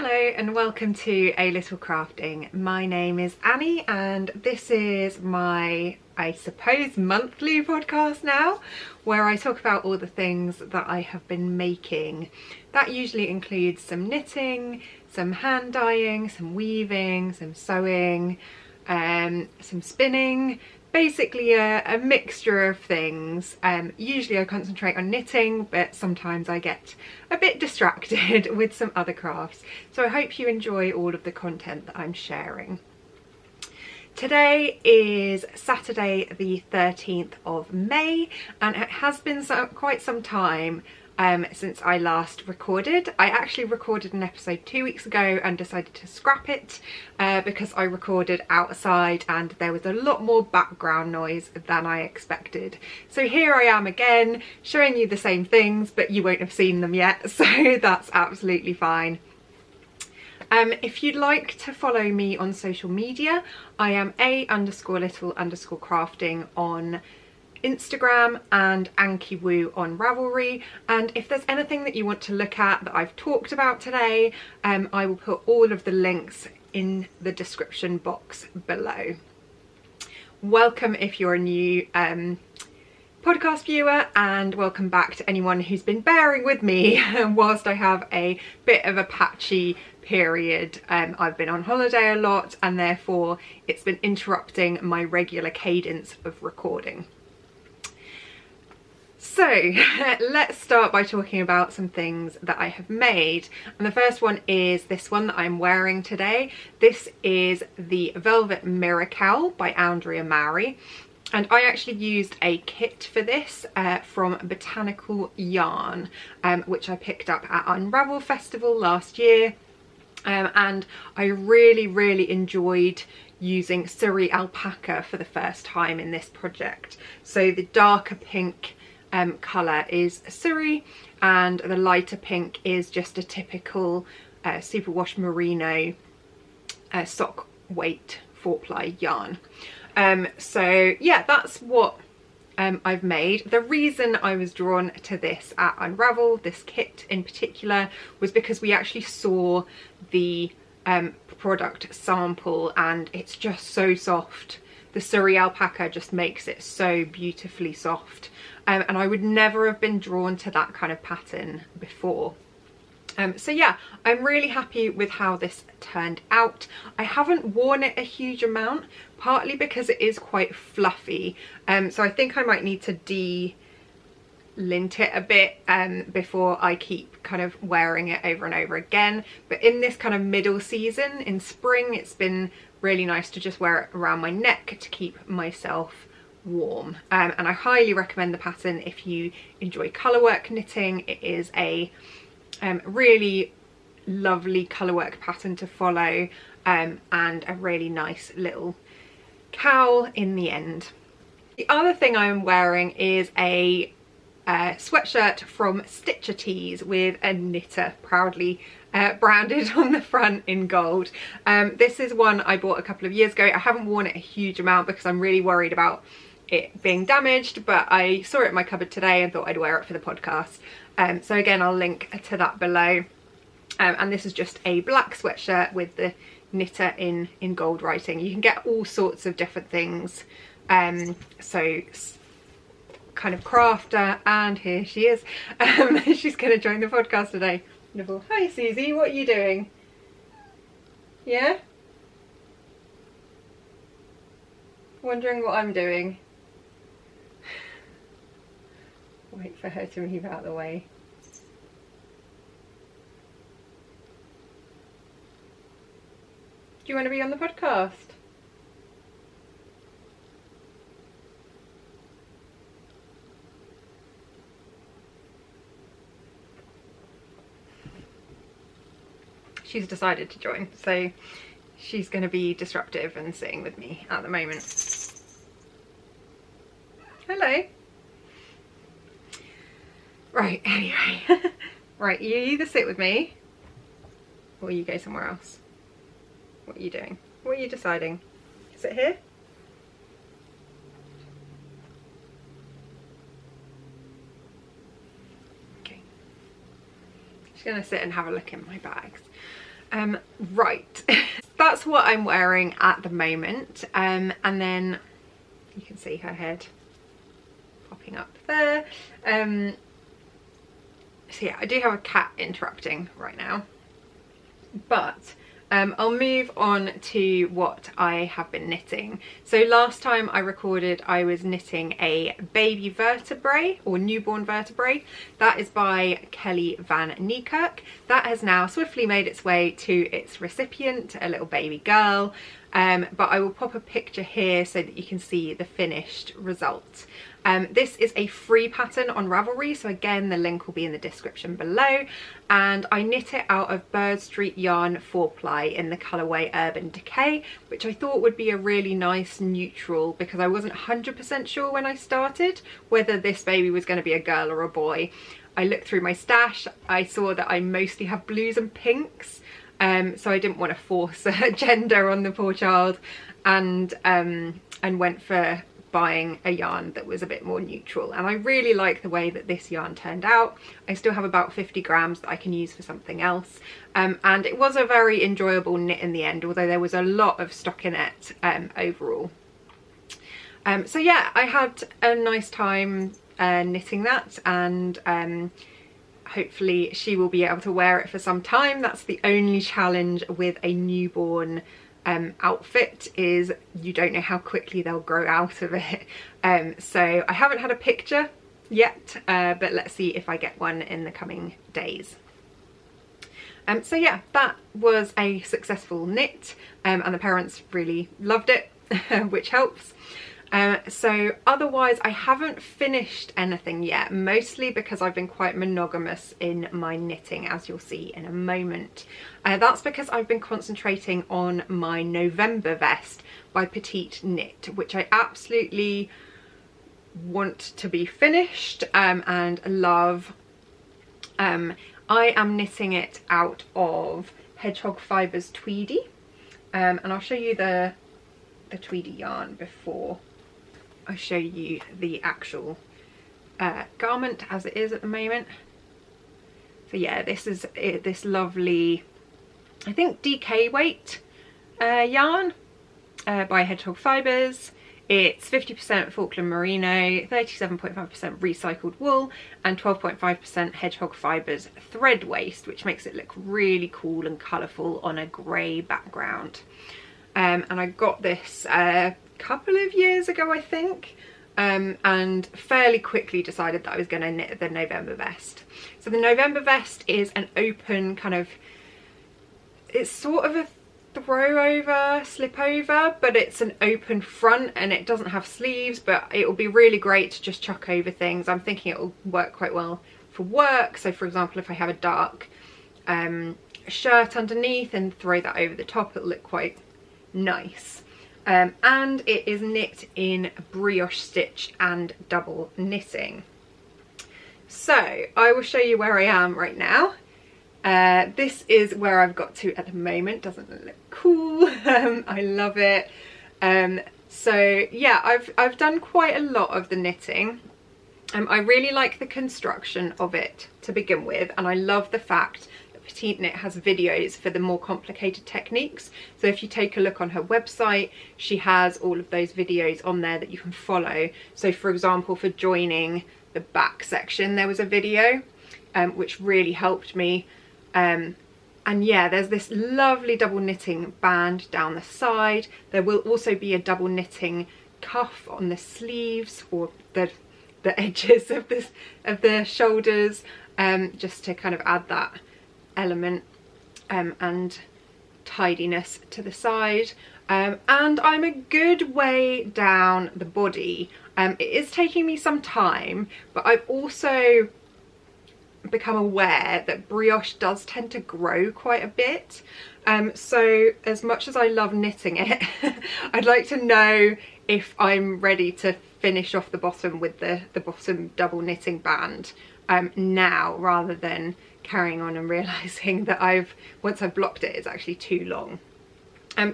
Hello and welcome to A Little Crafting. My name is Annie and this is my, I suppose, monthly podcast now, where I talk about all the things that I have been making. That usually includes some knitting, some hand dyeing, some weaving, some sewing, some spinning, basically a mixture of things. Usually I concentrate on knitting, but sometimes I get a bit distracted with some other crafts. So I hope you enjoy all of the content that I'm sharing. Today is Saturday the 13th of May and it has been quite some time since I last recorded. I actually recorded an episode 2 weeks ago and decided to scrap it because I recorded outside and there was a lot more background noise than I expected. So here I am again showing you the same things, but you won't have seen them yet, so that's absolutely fine. If you'd like to follow me on social media, I am a_little_crafting on Instagram and Ankiwoo on Ravelry, and if there's anything that you want to look at that I've talked about today, I will put all of the links in the description box below. Welcome if you're a new podcast viewer, and welcome back to anyone who's been bearing with me whilst I have a bit of a patchy period. I've been on holiday a lot and therefore it's been interrupting my regular cadence of recording. So let's start by talking about some things that I have made, and the first one is this one that I'm wearing today. This is the Velvet Mirror Cowl by Andrea Mowry, and I actually used a kit for this from Botanical Yarn, which I picked up at Unravel Festival last year, and I really enjoyed using Surrey alpaca for the first time in this project. So the darker pink colour is Surrey and the lighter pink is just a typical superwash merino sock weight 4-ply yarn. So yeah, that's what I've made. The reason I was drawn to this at Unravel, this kit in particular, was because we actually saw the product sample and it's just so soft. The Surrey alpaca just makes it so beautifully soft, and I would never have been drawn to that kind of pattern before. So yeah, I'm really happy with how this turned out. I haven't worn it a huge amount, partly because it is quite fluffy, so I think I might need to de-lint it a bit before I keep kind of wearing it over and over again. But in this kind of middle season, in spring, it's been really nice to just wear it around my neck to keep myself warm, and I highly recommend the pattern if you enjoy colourwork knitting. It is a really lovely colourwork pattern to follow, and a really nice little cowl in the end. The other thing I'm wearing is a sweatshirt from Stitcher Tees with a knitter proudly branded on the front in gold. This is one I bought a couple of years ago. I haven't worn it a huge amount because I'm really worried about it being damaged, but I saw it in my cupboard today and thought I'd wear it for the podcast. So again, I'll link to that below. And this is just a black sweatshirt with the knitter in gold writing. You can get all sorts of different things. So kind of crafter, and here she is. She's going to join the podcast today. Wonderful. Hi Susie, what are you doing? Yeah? Wondering what I'm doing? Wait for her to move out of the way. Do you want to be on the podcast? She's decided to join, so she's going to be disruptive and sitting with me at the moment. Hello. Right, anyway. Right, you either sit with me or you go somewhere else. What are you doing? What are you deciding? Sit here? Okay. Just gonna sit and have a look in my bags. Right, that's what I'm wearing at the moment, and then you can see her head popping up there. So yeah, I do have a cat interrupting right now, but I'll move on to what I have been knitting. So last time I recorded, I was knitting a baby vertebrae or newborn vertebrae. That is by Kelly Van Niekerk. That has now swiftly made its way to its recipient, a little baby girl. But I will pop a picture here so that you can see the finished result. This is a free pattern on Ravelry, so again the link will be in the description below, and I knit it out of Bird Street yarn 4-ply in the colourway Urban Decay, which I thought would be a really nice neutral, because I wasn't 100% sure when I started whether this baby was going to be a girl or a boy. I looked through my stash, I saw that I mostly have blues and pinks, so I didn't want to force a gender on the poor child, and went for buying a yarn that was a bit more neutral, and I really like the way that this yarn turned out. I still have about 50 grams that I can use for something else, and it was a very enjoyable knit in the end, although there was a lot of stockinette overall. So yeah, I had a nice time knitting that, and hopefully she will be able to wear it for some time. That's the only challenge with a newborn outfit, is you don't know how quickly they'll grow out of it. So I haven't had a picture yet, but let's see if I get one in the coming days. So yeah, that was a successful knit, and the parents really loved it, which helps. So otherwise I haven't finished anything yet, mostly because I've been quite monogamous in my knitting, as you'll see in a moment. That's because I've been concentrating on my November vest by Petite Knit, which I absolutely want to be finished and love. I am knitting it out of Hedgehog Fibres Tweedy, and I'll show you the Tweedy yarn before I show you the actual garment as it is at the moment. So yeah, this is this lovely, I think, DK weight yarn by Hedgehog Fibres. It's 50% Falkland merino, 37.5% recycled wool, and 12.5% Hedgehog Fibres thread waste, which makes it look really cool and colourful on a grey background. And I got this couple of years ago, I think, and fairly quickly decided that I was going to knit the November vest. So the November vest is an open kind of, it's sort of a throw over, slip over, but it's an open front and it doesn't have sleeves, but it will be really great to just chuck over things. I'm thinking it will work quite well for work. So for example, if I have a dark shirt underneath and throw that over the top, it'll look quite nice. And it is knit in brioche stitch and double knitting. So I will show you where I am right now. This is where I've got to at the moment. Doesn't it look cool? I love it. So yeah, I've done quite a lot of the knitting. I really like the construction of it to begin with, and I love the fact Petite Knit has videos for the more complicated techniques. So if you take a look on her website, she has all of those videos on there that you can follow. So for example, for joining the back section, there was a video which really helped me. And yeah, there's this lovely double knitting band down the side. There will also be a double knitting cuff on the sleeves, or the edges of the shoulders, just to kind of add that element and tidiness to the side. And I'm a good way down the body. It is taking me some time, but I've also become aware that brioche does tend to grow quite a bit. So as much as I love knitting it, I'd like to know if I'm ready to finish off the bottom with the bottom double knitting band now, rather than carrying on and realizing that once I've blocked it, it's actually too long.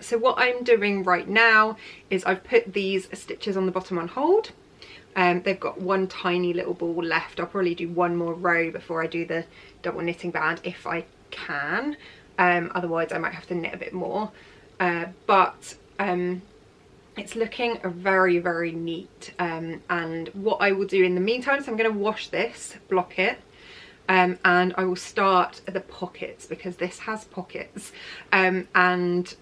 So what I'm doing right now is I've put these stitches on the bottom on hold. They've got one tiny little ball left. I'll probably do one more row before I do the double knitting band if I can. otherwise I might have to knit a bit more, but it's looking very, very neat. And what I will do in the meantime, so I'm going to wash this, block it, and I will start the pockets, because this has pockets, and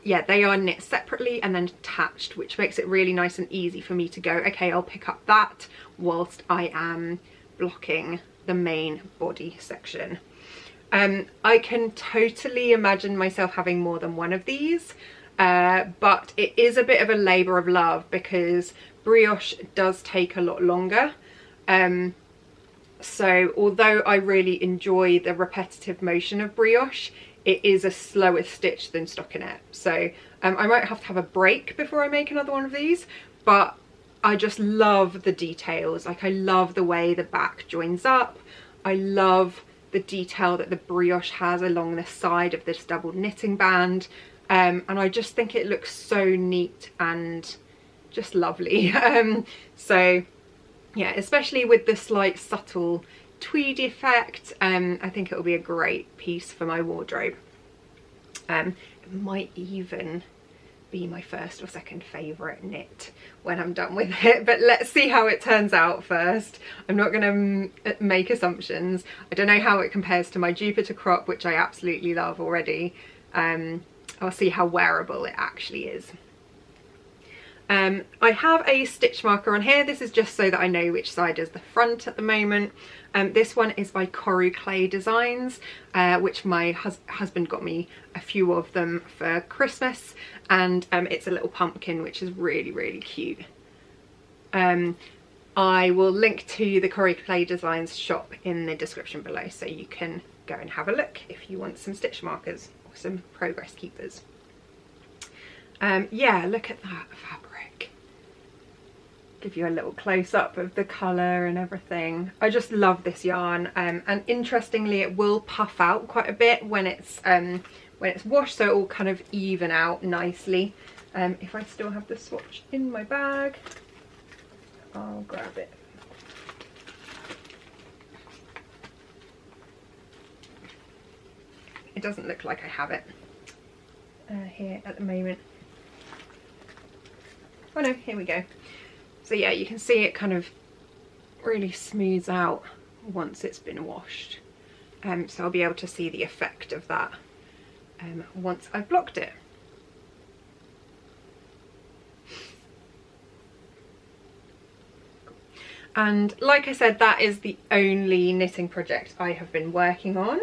yeah, they are knit separately and then attached, which makes it really nice and easy for me to go, okay, I'll pick up that whilst I am blocking the main body section. I can totally imagine myself having more than one of these, but it is a bit of a labour of love, because brioche does take a lot longer. So although I really enjoy the repetitive motion of brioche, it is a slower stitch than stockinette. So I might have to have a break before I make another one of these, but I just love the details. Like, I love the way the back joins up. I love the detail that the brioche has along the side of this double knitting band. And I just think it looks so neat and just lovely. So yeah, especially with the slight subtle tweed effect, I think it will be a great piece for my wardrobe. It might even be my first or second favourite knit when I'm done with it, but let's see how it turns out first. I'm not going to make assumptions. I don't know how it compares to my Jupiter crop, which I absolutely love already. I'll see how wearable it actually is. I have a stitch marker on here. This is just so that I know which side is the front at the moment. This one is by Koru Clay Designs, which my husband got me a few of them for Christmas, and it's a little pumpkin, which is really, really cute. I will link to the Koru Clay Designs shop in the description below, so you can go and have a look if you want some stitch markers or some progress keepers. Yeah, look at that fabric. Give you a little close-up of the colour and everything. I just love this yarn, and interestingly it will puff out quite a bit when it's washed, so it will kind of even out nicely. If I still have the swatch in my bag, I'll grab it. It doesn't look like I have it here at the moment. Oh no, here we go. So yeah, you can see it kind of really smooths out once it's been washed. So I'll be able to see the effect of that once I've blocked it. And like I said, that is the only knitting project I have been working on.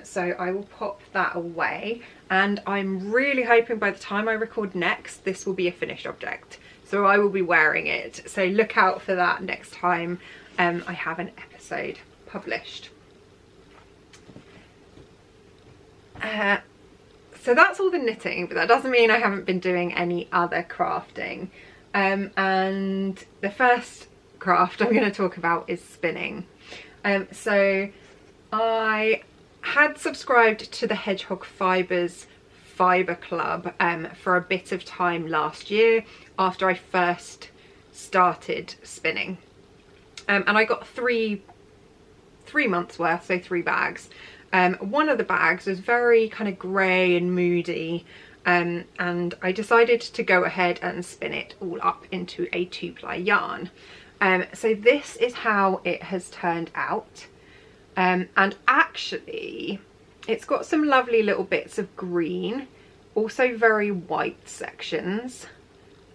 So I will pop that away, and I'm really hoping by the time I record next, this will be a finished object. So I will be wearing it. So look out for that next time I have an episode published. So that's all the knitting, but that doesn't mean I haven't been doing any other crafting. And the first craft I'm going to talk about is spinning. So I had subscribed to the Hedgehog Fibres fibre club for a bit of time last year after I first started spinning, and I got three months worth, so 3 bags. One of the bags was very kind of grey and moody, and I decided to go ahead and spin it all up into a 2-ply yarn. So this is how it has turned out. And actually it's got some lovely little bits of green, also very white sections,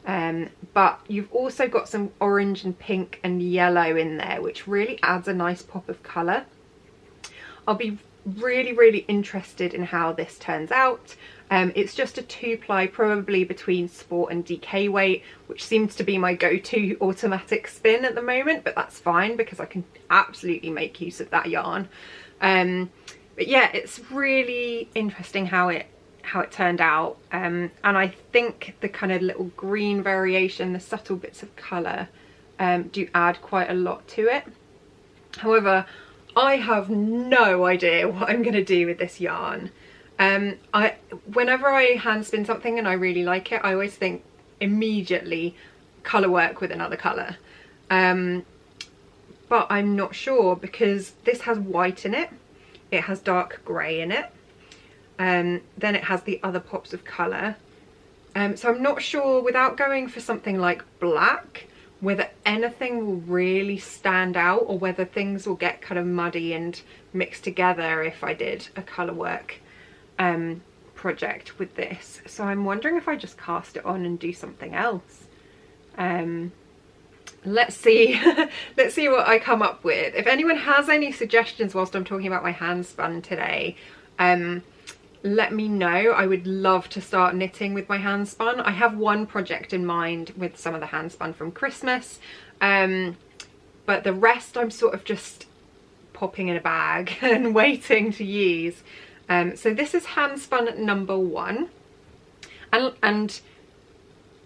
but you've also got some orange and pink and yellow in there, which really adds a nice pop of colour. I'll be really, really interested in how this turns out. It's just a 2-ply, probably between Sport and DK weight, which seems to be my go-to automatic spin at the moment, but that's fine because I can absolutely make use of that yarn. But yeah, it's really interesting how it turned out, and I think the kind of little green variation, the subtle bits of colour, do add quite a lot to it. However, I have no idea what I'm going to do with this yarn. Whenever I hand spin something and I really like it, I always think immediately colour work with another colour, but I'm not sure, because this has white in it, it has dark grey in it, then it has the other pops of colour. So I'm not sure, without going for something like black, whether anything will really stand out or whether things will get kind of muddy and mixed together if I did a colour work project with this. So I'm wondering if I just cast it on and do something else. Let's see let's see what I come up with. If anyone has any suggestions whilst I'm talking about my hand spun today, let me know. I would love to start knitting with my hand spun. I have one project in mind with some of the hand spun from Christmas, but the rest I'm sort of just popping in a bag and waiting to use. So this is hand spun number 1, and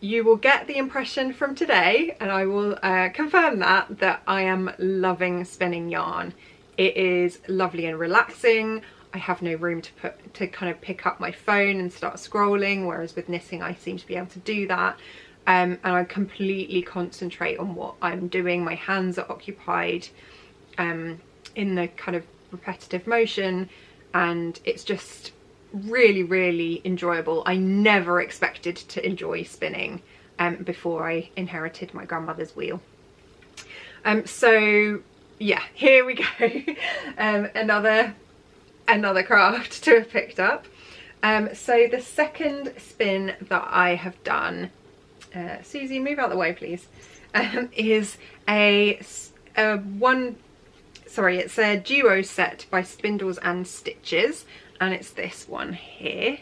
you will get the impression from today, and I will confirm that I am loving spinning yarn. It is lovely and relaxing. I have no room to kind of pick up my phone and start scrolling, whereas with knitting I seem to be able to do that. And I completely concentrate on what I'm doing. My hands are occupied in the kind of repetitive motion, and it's just really, really enjoyable. I never expected to enjoy spinning before I inherited my grandmother's wheel. So yeah, here we go. Another craft to have picked up. So the second spin that I have done, Susie, move out the way please, is it's a duo set by Spindles and Stitches, and it's this one here.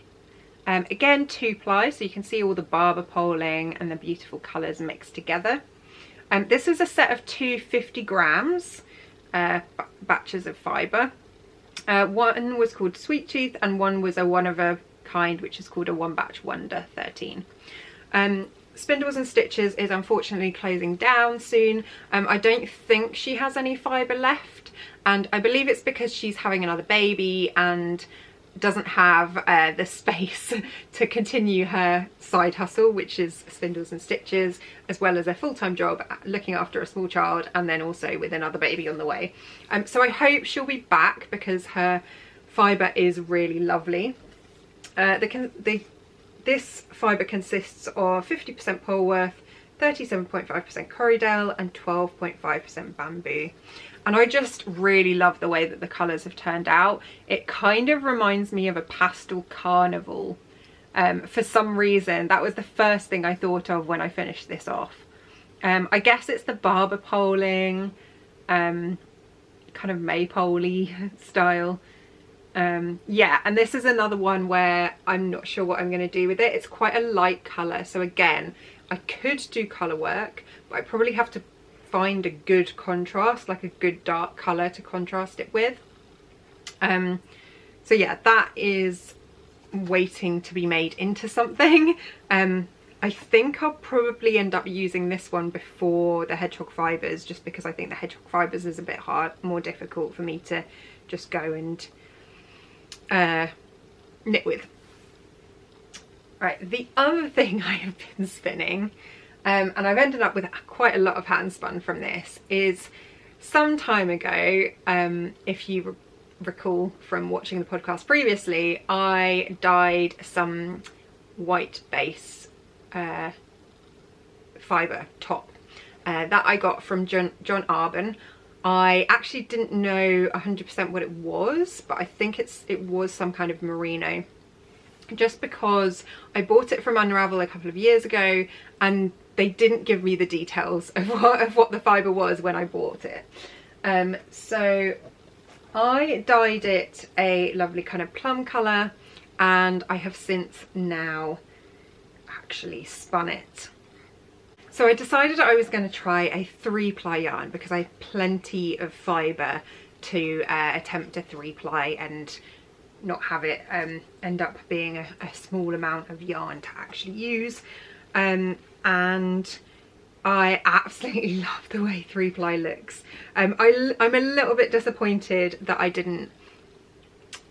Again, 2-ply, so you can see all the barber poling and the beautiful colours mixed together. This is a set of 250 grams batches of fibre. One was called Sweet Tooth and one was a one of a kind, which is called a One Batch Wonder 13. Spindles and Stitches is unfortunately closing down soon. I don't think she has any fibre left, and I believe it's because she's having another baby and doesn't have the space to continue her side hustle, which is Spindles and Stitches, as well as a full-time job looking after a small child, and then also with another baby on the way. So I hope she'll be back because her fibre is really lovely. This fibre consists of 50% Polworth, 37.5% Corriedale and 12.5% bamboo. And I just really love the way that the colours have turned out. It kind of reminds me of a pastel carnival. For some reason, that was the first thing I thought of when I finished this off. I guess it's the barber poling, kind of maypole-y style. Yeah, and this is another one where I'm not sure what I'm going to do with it. It's quite a light colour, so again, I could do colour work, but I probably have to find a good contrast, like a good dark colour to contrast it with. So yeah, that is waiting to be made into something. I think I'll probably end up using this one before the Hedgehog Fibres, just because I think the Hedgehog Fibres is a bit more difficult for me to just go and knit with. Right, the other thing I have been spinning, and I've ended up with quite a lot of hand spun from this, is some time ago, if you recall from watching the podcast previously, I dyed some white base fibre top that I got from John Arbon. I actually didn't know 100% what it was, but I think it was some kind of merino, just because I bought it from Unravel a couple of years ago and they didn't give me the details of what the fibre was when I bought it. So I dyed it a lovely kind of plum colour, and I have since now actually spun it. So I decided I was going to try a 3-ply yarn because I have plenty of fibre to attempt a 3-ply and not have it end up being a small amount of yarn to actually use. And I absolutely love the way 3-ply looks. I'm a little bit disappointed that I didn't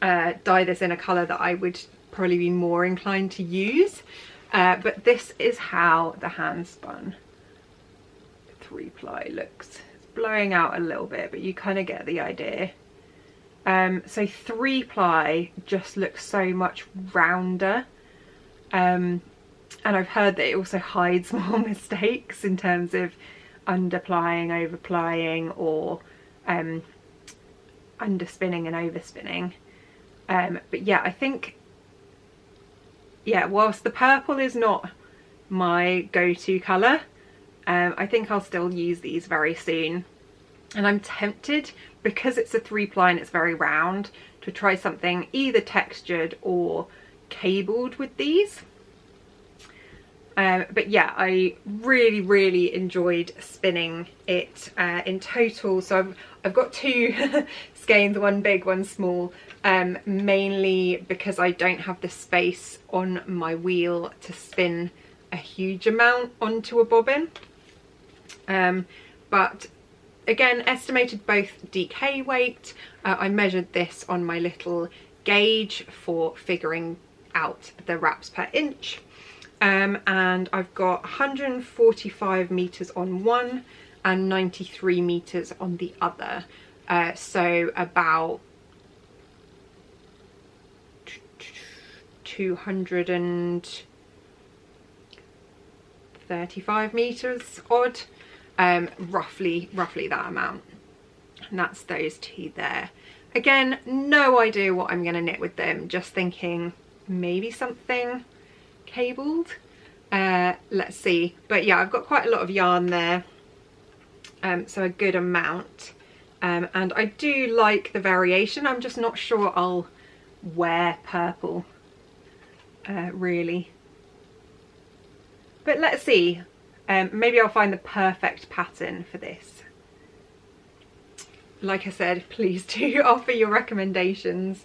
dye this in a colour that I would probably be more inclined to use. But this is how the hand spun 3-ply looks. It's blowing out a little bit, but you kind of get the idea. So 3-ply just looks so much rounder, and I've heard that it also hides more mistakes in terms of underplying, overplying, or underspinning and overspinning. But yeah, I think, yeah, whilst the purple is not my go-to colour, I think I'll still use these very soon. And I'm tempted, because it's a 3-ply and it's very round, to try something either textured or cabled with these. But yeah, I really enjoyed spinning it in total. So I've got 2 skeins, one big, one small, mainly because I don't have the space on my wheel to spin a huge amount onto a bobbin. But again, estimated both DK weight. I measured this on my little gauge for figuring out the wraps per inch. And I've got 145 meters on one and 93 meters on the other. So about 235 meters odd. Roughly that amount, and that's those 2 there. Again, no idea what I'm going to knit with them, just thinking maybe something cabled. Let's see. But yeah, I've got quite a lot of yarn there, so a good amount, and I do like the variation. I'm just not sure I'll wear purple really, but let's see. Maybe I'll find the perfect pattern for this. Like I said, please do offer your recommendations.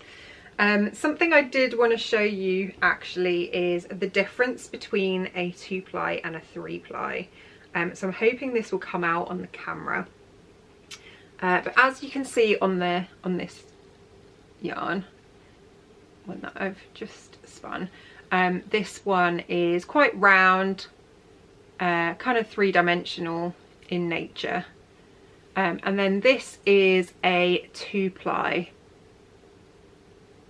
Something I did want to show you actually is the difference between a 2-ply and a 3-ply. So I'm hoping this will come out on the camera. But as you can see on this yarn, one that I've just spun, this one is quite round, kind of 3-dimensional in nature, and then this is a 2-ply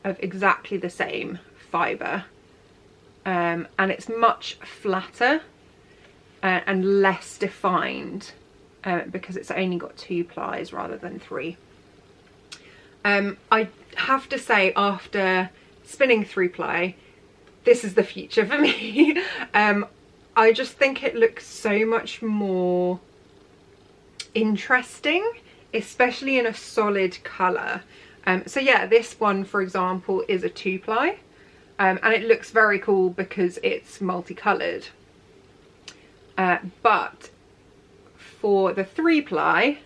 of exactly the same fibre, and it's much flatter and less defined, because it's only got 2 plies rather than 3. I have to say, after spinning 3-ply, this is the future for me. I just think it looks so much more interesting, especially in a solid colour. So yeah, this one, for example, is a 2-ply, and it looks very cool because it's multicoloured. But for the 3-ply,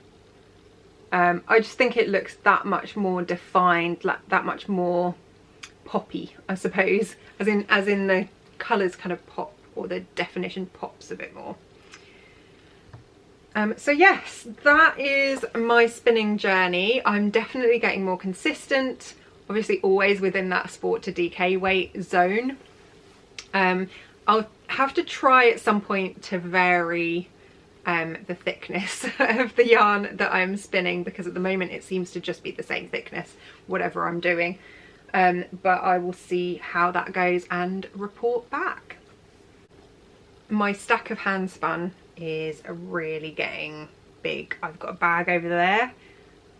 I just think it looks that much more defined, like that much more poppy, I suppose, as in the colours kind of pop, or the definition pops a bit more. So yes, that is my spinning journey. I'm definitely getting more consistent, obviously always within that sport to DK weight zone. I'll have to try at some point to vary the thickness of the yarn that I'm spinning, because at the moment it seems to just be the same thickness whatever I'm doing, but I will see how that goes and report back. My stack of hand spun is really getting big. I've got a bag over there.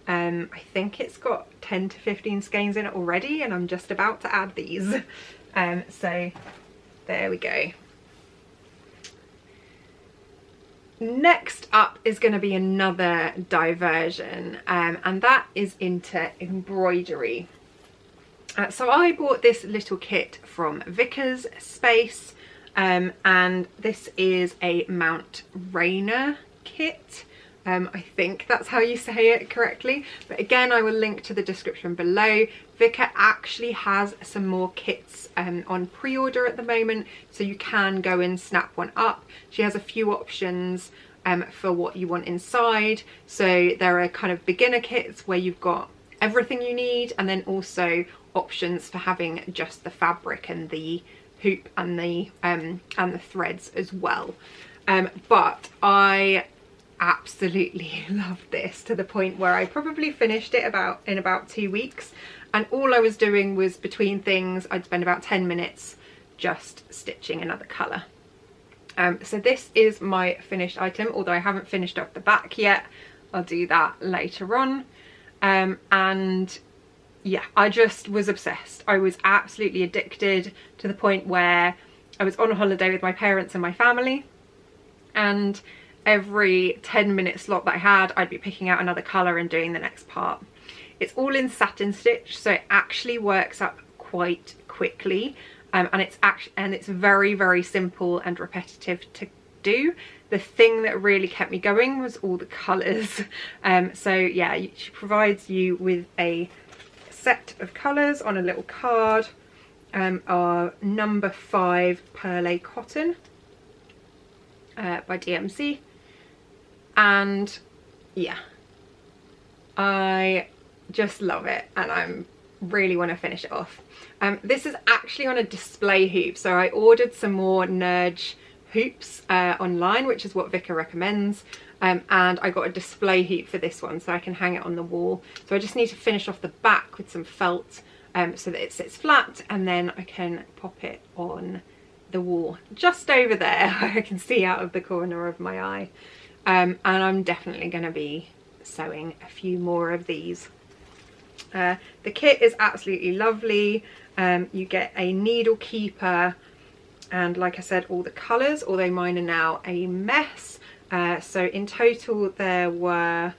I think it's got 10 to 15 skeins in it already, and I'm just about to add these. So there we go. Next up is going to be another diversion, and that is into embroidery. So I bought this little kit from Vikas Space, and this is a Mount Rainier kit. I think that's how you say it correctly, but again, I will link to the description below. Vika actually has some more kits on pre-order at the moment, so you can go and snap one up. She has a few options for what you want inside. So there are kind of beginner kits where you've got everything you need, and then also options for having just the fabric and the hoop and the threads as well. But I absolutely loved this, to the point where I probably finished it in about 2 weeks, and all I was doing was, between things, I'd spend about 10 minutes just stitching another colour. So this is my finished item, although I haven't finished off the back yet. I'll do that later on. And yeah, I just was obsessed. I was absolutely addicted, to the point where I was on a holiday with my parents and my family, and every 10-minute slot that I had, I'd be picking out another colour and doing the next part. It's all in satin stitch, so it actually works up quite quickly, and it's very, very simple and repetitive to do. The thing that really kept me going was all the colours. So yeah, she provides you with a set of colours on a little card. Our number 5 Perlé Cotton by DMC, and yeah, I just love it, and I really want to finish it off. This is actually on a display hoop, so I ordered some more Nerge hoops online, which is what Vika recommends, and I got a display hoop for this one so I can hang it on the wall. So I just need to finish off the back with some felt so that it sits flat, and then I can pop it on the wall just over there. I can see out of the corner of my eye, and I'm definitely going to be sewing a few more of these. The kit is absolutely lovely. You get a needle keeper, and like I said, all the colours, although mine are now a mess. So in total there were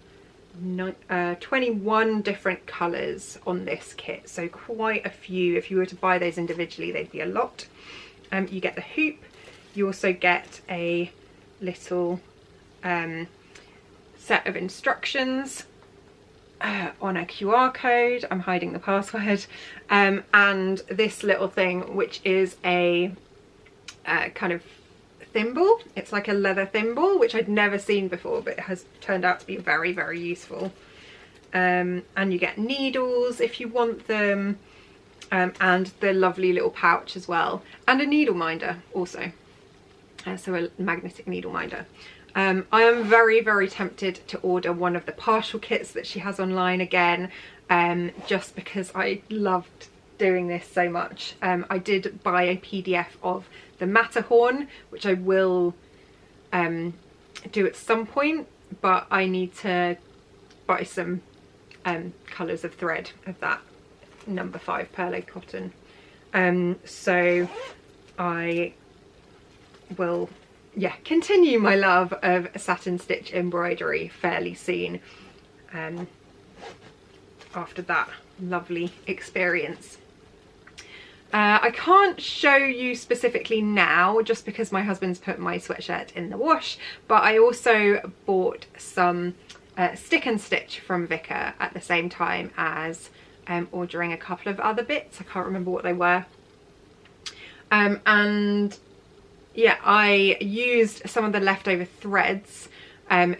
21 different colours on this kit, so quite a few. If you were to buy those individually, they'd be a lot. You get the hoop. You also get a little set of instructions on a QR code. I'm hiding the password. And this little thing, which is a kind of thimble. It's like a leather thimble, which I'd never seen before, but it has turned out to be very, very useful. And you get needles if you want them, and the lovely little pouch as well, and a needle minder also, so a magnetic needle minder. I am very, very tempted to order one of the partial kits that she has online again, just because I loved doing this so much. I did buy a PDF of the Matterhorn, which I will do at some point, but I need to buy some colours of thread of that number 5 Perlé Cotton. So I will, yeah, continue my love of satin stitch embroidery fairly soon, after that lovely experience. I can't show you specifically now, just because my husband's put my sweatshirt in the wash, but I also bought some stick and stitch from Vika at the same time as ordering a couple of other bits. I can't remember what they were. And yeah, I used some of the leftover threads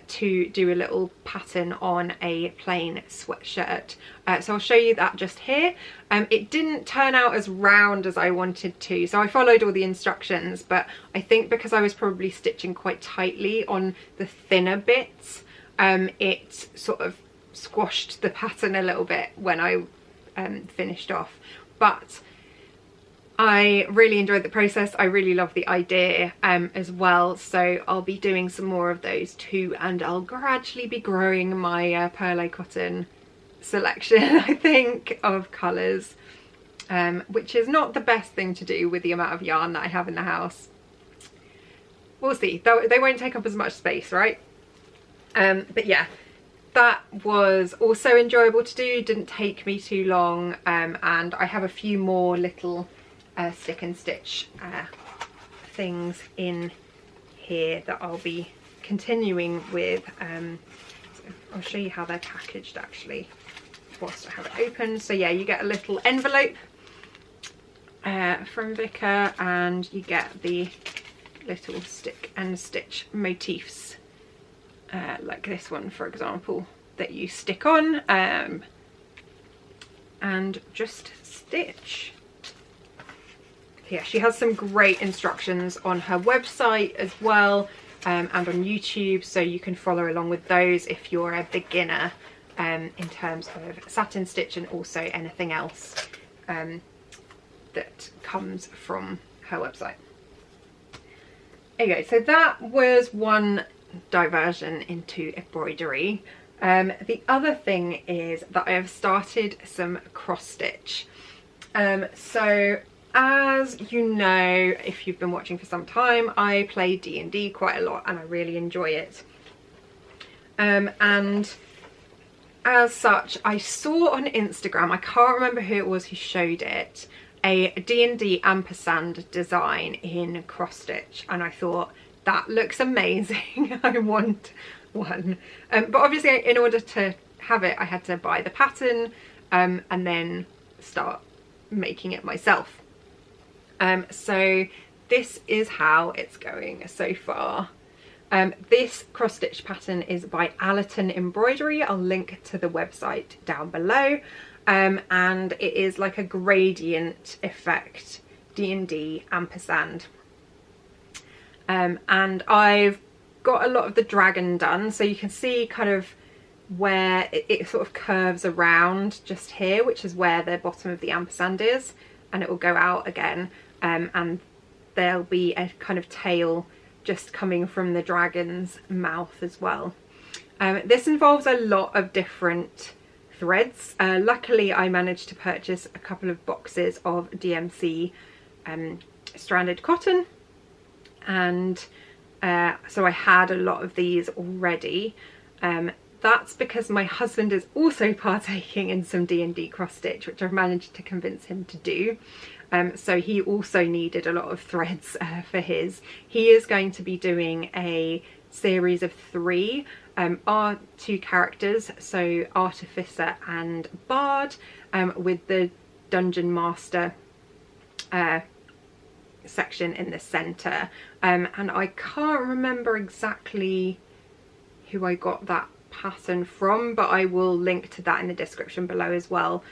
to do a little pattern on a plain sweatshirt. So I'll show you that just here. It didn't turn out as round as I wanted to, so I followed all the instructions, but I think because I was probably stitching quite tightly on the thinner bits, it sort of squashed the pattern a little bit when I finished off. But I really enjoyed the process. I really love the idea as well, so I'll be doing some more of those too, and I'll gradually be growing my Perlé Cotton selection, I think, of colours, which is not the best thing to do with the amount of yarn that I have in the house. We'll see. They won't take up as much space, right? But yeah, that was also enjoyable to do. Didn't take me too long, and I have a few more little stick and stitch things in here that I'll be continuing with. So I'll show you how they're packaged actually whilst I have it open. So yeah, you get a little envelope from Vika, and you get the little stick and stitch motifs, like this one for example, that you stick on and just stitch. Yeah, she has some great instructions on her website as well, and on YouTube, so you can follow along with those if you're a beginner in terms of satin stitch and also anything else that comes from her website. Okay, so that was one diversion into embroidery. The other thing is that I have started some cross stitch. So as you know, if you've been watching for some time, I play D&D quite a lot and I really enjoy it. And as such, I saw on Instagram, I can't remember who it was who showed it, a D&D Ampersand design in cross stitch, and I thought, that looks amazing. I want one. But obviously in order to have it, I had to buy the pattern and then start making it myself. So this is how it's going so far. This cross stitch pattern is by Aliton Embroidery. I'll link to the website down below. And it is like a gradient effect D&D Ampersand. And I've got a lot of the dragon done, so you can see kind of where it sort of curves around just here, which is where the bottom of the ampersand is, and it will go out again, and there'll be a kind of tail just coming from the dragon's mouth as well. This involves a lot of different threads. Luckily I managed to purchase a couple of boxes of DMC stranded cotton, and so I had a lot of these already. That's because my husband is also partaking in some D&D cross stitch, which I've managed to convince him to do. So he also needed a lot of threads for his. He is going to be doing a series of 3 our 2 characters, so Artificer and Bard, with the Dungeon Master section in the centre. And I can't remember exactly who I got that pattern from, but I will link to that in the description below as well.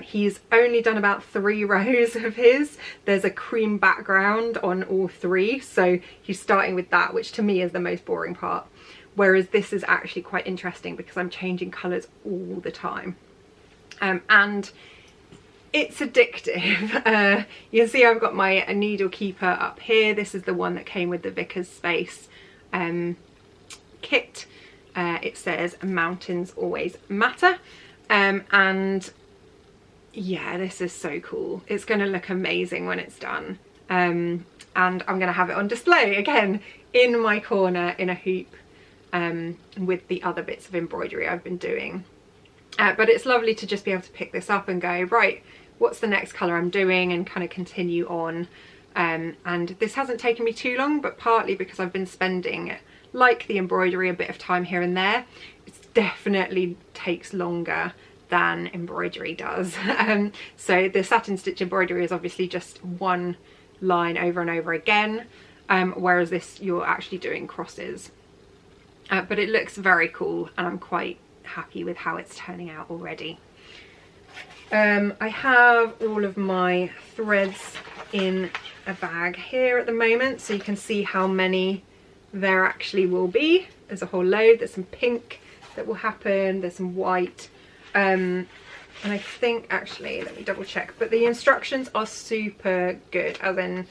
He's only done about 3 rows of his. There's a cream background on all 3, so he's starting with that, which to me is the most boring part. Whereas this is actually quite interesting because I'm changing colours all the time. And it's addictive. You can see I've got my needle keeper up here. This is the one that came with the Vikas Space kit. It says mountains always matter. And yeah, this is so cool. It's going to look amazing when it's done. And I'm going to have it on display again in my corner in a hoop with the other bits of embroidery I've been doing. But it's lovely to just be able to pick this up and go, right, what's the next colour I'm doing, and kind of continue on. And this hasn't taken me too long, but partly because I've been spending, like the embroidery, a bit of time here and there. It definitely takes longer than embroidery does. So the satin stitch embroidery is obviously just one line over and over again, whereas this you're actually doing crosses. But it looks very cool and I'm quite happy with how it's turning out already. I have all of my threads in a bag here at the moment, so you can see how many there actually will be. There's a whole load. There's some pink that will happen, there's some white, and I think actually, let me double check, but the instructions are super good, as in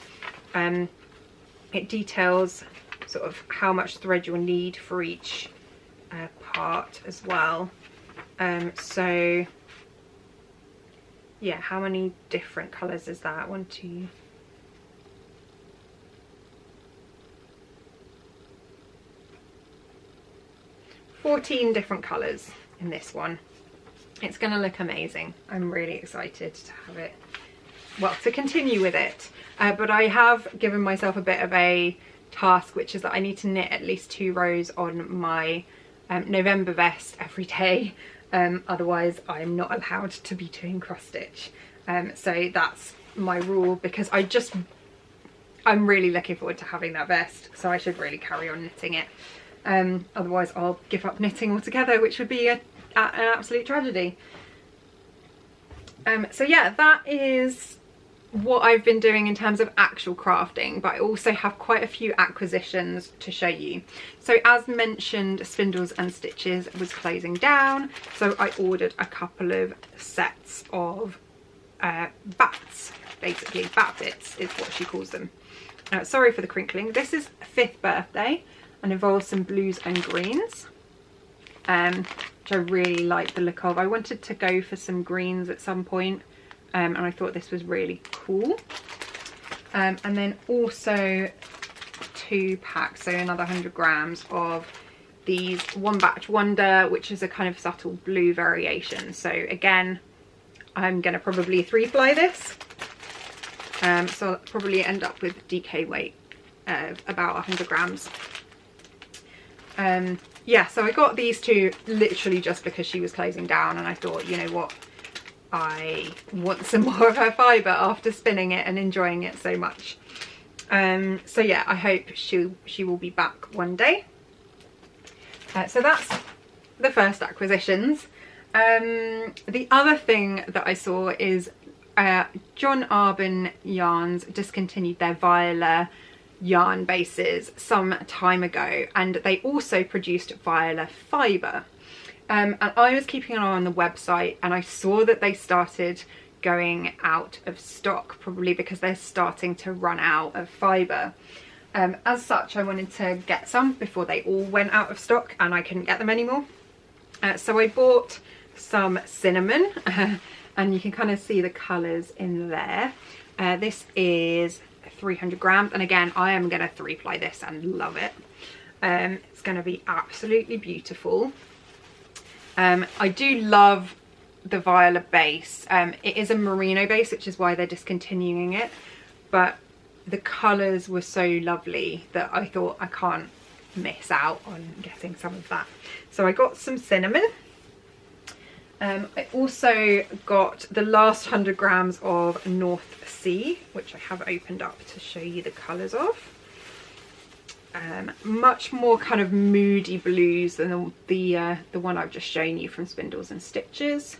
it details sort of how much thread you'll need for each part as well. So yeah, how many different colours is that? 1, 2, 14 different colours in this one. It's going to look amazing. I'm really excited to have it, well, to continue with it. But I have given myself a bit of a task, which is that I need to knit at least 2 rows on my November vest every day. Otherwise I'm not allowed to be doing cross stitch. So that's my rule, because I'm really looking forward to having that vest, so I should really carry on knitting it. Otherwise I'll give up knitting altogether, which would be an absolute tragedy. So yeah, that is what I've been doing in terms of actual crafting, but I also have quite a few acquisitions to show you. So as mentioned, Spindles and Stitches was closing down, so I ordered a couple of sets of bats, basically bat bits is what she calls them. Sorry for the crinkling. This is 5th birthday and involves some blues and greens, which I really like the look of. I wanted to go for some greens at some point, and I thought this was really cool. And then also 2 packs, so another 100 grams of these One Batch Wonder, which is a kind of subtle blue variation. So again, I'm going to probably 3-ply this. So I'll probably end up with DK weight of about 100 grams. Yeah, so I got these 2 literally just because she was closing down, and I thought, you know what, I want some more of her fibre after spinning it and enjoying it so much. So yeah, I hope she will be back one day. So that's the first acquisitions. The other thing that I saw is John Arbon Yarns discontinued their Viola yarn bases some time ago, and they also produced Viola fibre. And I was keeping an eye on the website, and I saw that they started going out of stock, probably because they're starting to run out of fibre. As such, I wanted to get some before they all went out of stock and I couldn't get them anymore. So I bought some cinnamon, and you can kind of see the colours in there. This is 300 grams, and again, I am going to 3-ply this and love it. It's going to be absolutely beautiful. I do love the Viola base. It is a merino base, which is why they're discontinuing it, but the colours were so lovely that I thought I can't miss out on getting some of that. So I got some cinnamon. I also got the last 100 grams of North Sea, which I have opened up to show you the colours of. Much more kind of moody blues than the one I've just shown you from Spindles and Stitches.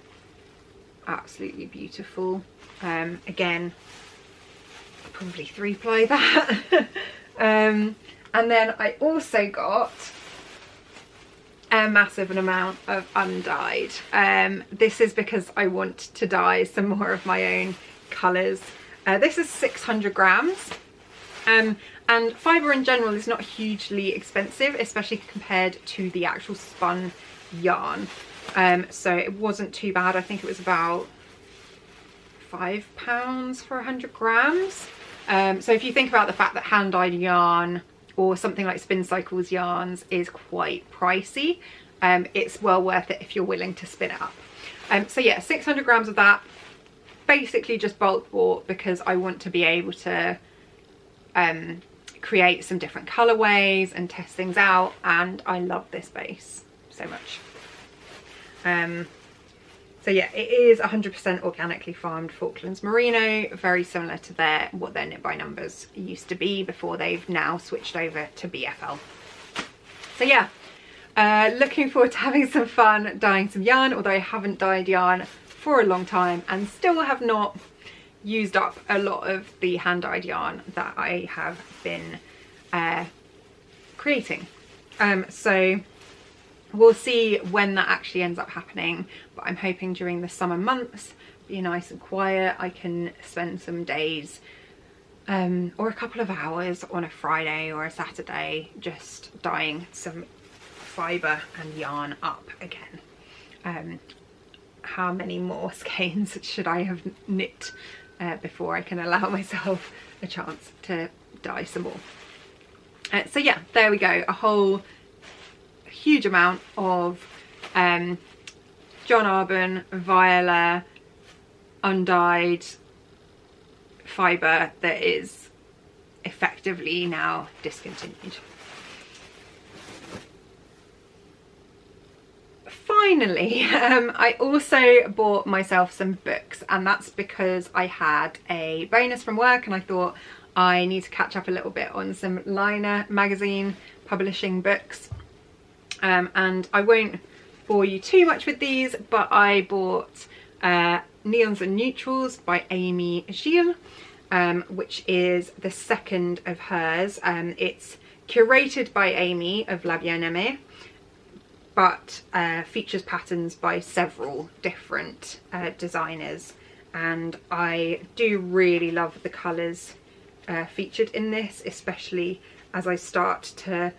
Absolutely beautiful. Again, I'll probably 3-ply that. And then I also got a massive amount of undyed. This is because I want to dye some more of my own colours. This is 600 grams. And fibre in general is not hugely expensive, especially compared to the actual spun yarn. So it wasn't too bad. I think it was about £5 for 100 grams. So if you think about the fact that hand-dyed yarn or something like Spin Cycles yarns is quite pricey, it's well worth it if you're willing to spin it up. So yeah, 600 grams of that, basically just bulk bought because I want to be able to create some different colorways and test things out, and I love this base so much. So yeah, it is 100% organically farmed Falklands merino, very similar to what their knit by numbers used to be before they've now switched over to BFL. So yeah, looking forward to having some fun dyeing some yarn, although I haven't dyed yarn for a long time and still have not used up a lot of the hand-dyed yarn that I have been creating. So we'll see when that actually ends up happening, but I'm hoping during the summer months, be nice and quiet, I can spend some days or a couple of hours on a Friday or a Saturday just dyeing some fibre and yarn up again. How many more skeins should I have knit before I can allow myself a chance to dye some more? So yeah, there we go, a whole huge amount of John Arbon, Viola, undyed fibre that is effectively now discontinued. Finally, I also bought myself some books, and that's because I had a bonus from work and I thought I need to catch up a little bit on some Liner magazine publishing books. And I won't bore you too much with these, but I bought Neons and Neutrals by Amy Gilles, which is the second of hers. It's curated by Amy of La Bien-Aimée, but features patterns by several different designers, and I do really love the colours featured in this, especially as I start to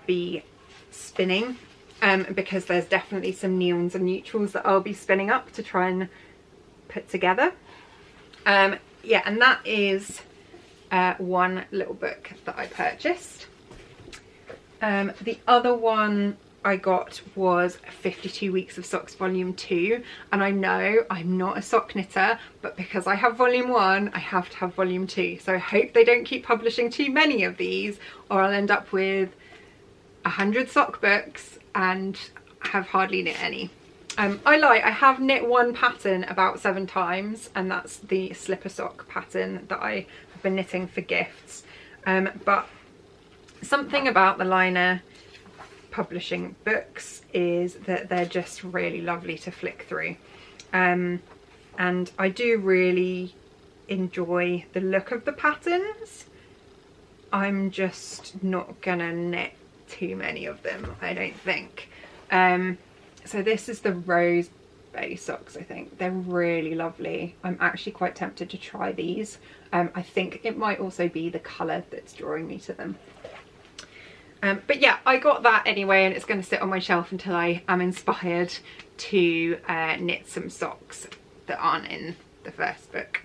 be spinning, because there's definitely some neons and neutrals that I'll be spinning up to try and put together. Yeah, and that is one little book that I purchased. The other one I got was 52 Weeks of Socks Volume 2, and I know I'm not a sock knitter, but because I have Volume 1 I have to have Volume 2, so I hope they don't keep publishing too many of these or I'll end up with 100 sock books and have hardly knit any. I have knit one pattern about 7 times, and that's the slipper sock pattern that I have been knitting for gifts, but something about the liner publishing books is that they're just really lovely to flick through, and I do really enjoy the look of the patterns. I'm just not gonna knit too many of them, I don't think. So this is the Rose Bay socks. I think they're really lovely. I'm actually quite tempted to try these. I think it might also be the colour that's drawing me to them. But yeah, I got that anyway, and it's going to sit on my shelf until I am inspired to knit some socks that aren't in the first book.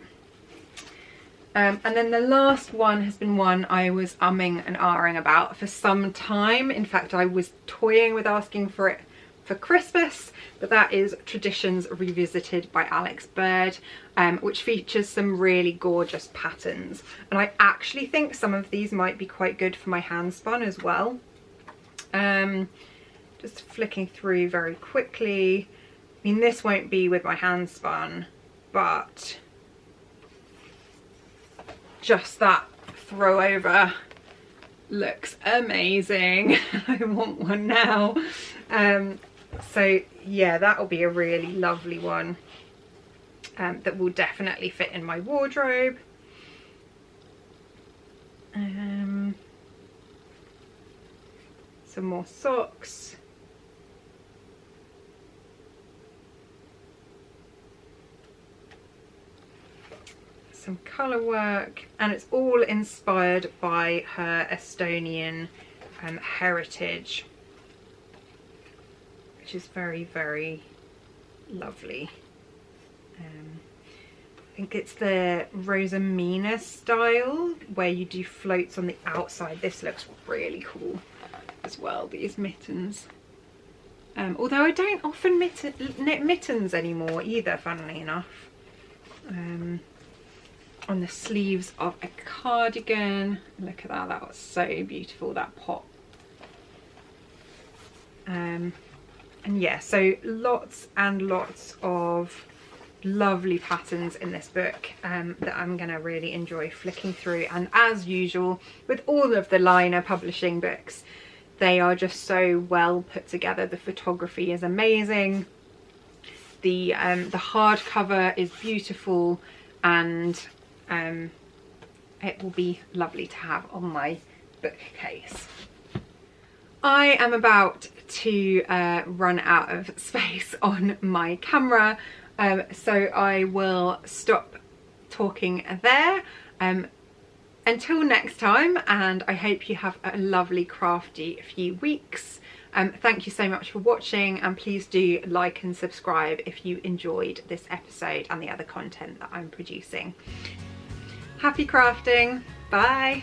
And then the last one has been one I was umming and ahhing about for some time. In fact, I was toying with asking for it for Christmas, but that is Traditions Revisited by Alex Bird, which features some really gorgeous patterns, and I actually think some of these might be quite good for my hand spun as well. Just flicking through very quickly. I mean, this won't be with my hand spun, but just that throw over looks amazing. I want one now. So yeah, that'll be a really lovely one that will definitely fit in my wardrobe. Some more socks. Some colour work, and it's all inspired by her Estonian heritage, which is very, very lovely. I think it's the Rosamina style where you do floats on the outside. This looks really cool as well, these mittens. Although I don't often knit mittens anymore either, funnily enough. On the sleeves of a cardigan. Look at that, that was so beautiful, that pop. And yeah, so lots and lots of lovely patterns in this book that I'm going to really enjoy flicking through. And as usual with all of the liner publishing books, they are just so well put together. The photography is amazing, the hardcover is beautiful, and it will be lovely to have on my bookcase. I am about to run out of space on my camera, so I will stop talking there. Until next time, and I hope you have a lovely crafty few weeks. Thank you so much for watching, and please do like and subscribe if you enjoyed this episode and the other content that I'm producing. Happy crafting, bye!